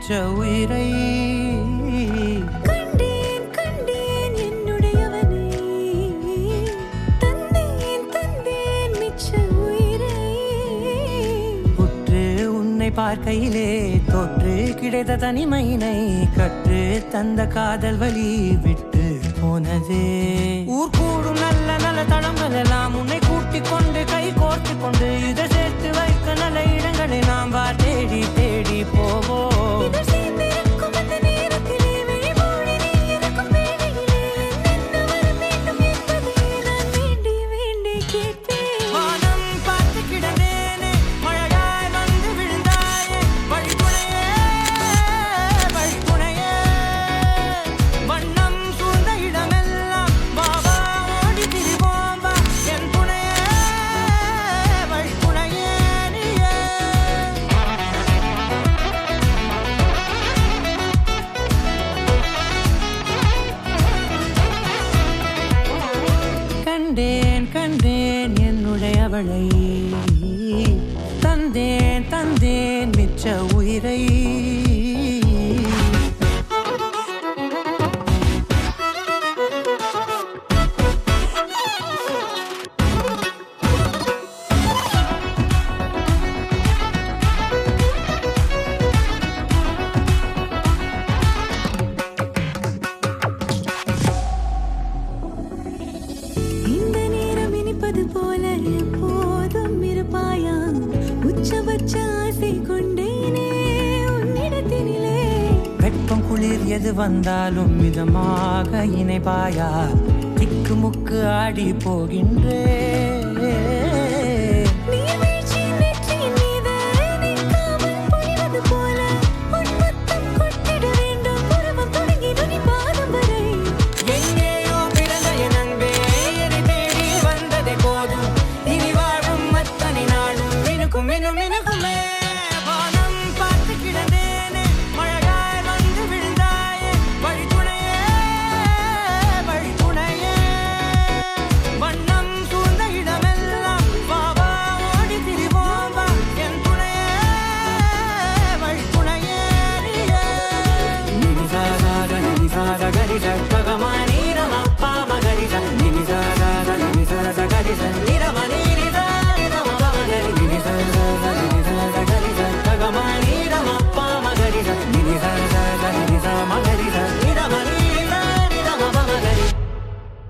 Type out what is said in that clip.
மிச்ச உயிரை கண்டேன் கண்டேன் என்னுடையவனை தந்தேன் தந்தேன் மிச்ச உயிரை உற்று உன்னை பார்க்கையிலே தொற்று கிடைத்த தனிமையினை கற்று தந்த காதல் வழி விட்டு போனதே ஊர் கூடும் நல்ல நல்ல தளங்கள் எல்லாம் உன்னை கூட்டிக் கொண்டு கை கோர்த்து கொண்டு இதை சேர்த்து வைக்க நல்ல இடங்களை நாம் வா தேடி தேடி போவோம் இதழ் சேர்ந்திருக்கும் அந்த நேரத்திலே விழிமூடி நீ இருக்கும் வேளையிலே என்னென்ன வர வேண்டும் என்பதை நான் வேண்டி வேண்டி கேட்பேன் வானம் பார்த்து கிடந்தேனே மழையாய் வந்து விழுந்தாயே வழித்துணையே வழித்துணையே வண்ணம் சூழ்ந்த இடமெல்லாம் பாபா ஓடி திரிவோம் வா என் துணையே வழித்துணையே நீயே கண்டேன் கண்டேன் என்னுடையவளை தந்தேன் தந்தேன் மிச்ச உயிரை இந்த நேரம் இனிப்பது போல எப்போதும் இருப்பாயா உச்சபட்ச ஆசை கொண்டேனே உன்னிடத்தினிலே வெப்பம் குளிர் எது வந்தாலும் மிதமாக இணைப்பாயா திக்கு முக்கு ஆடி போகின்றே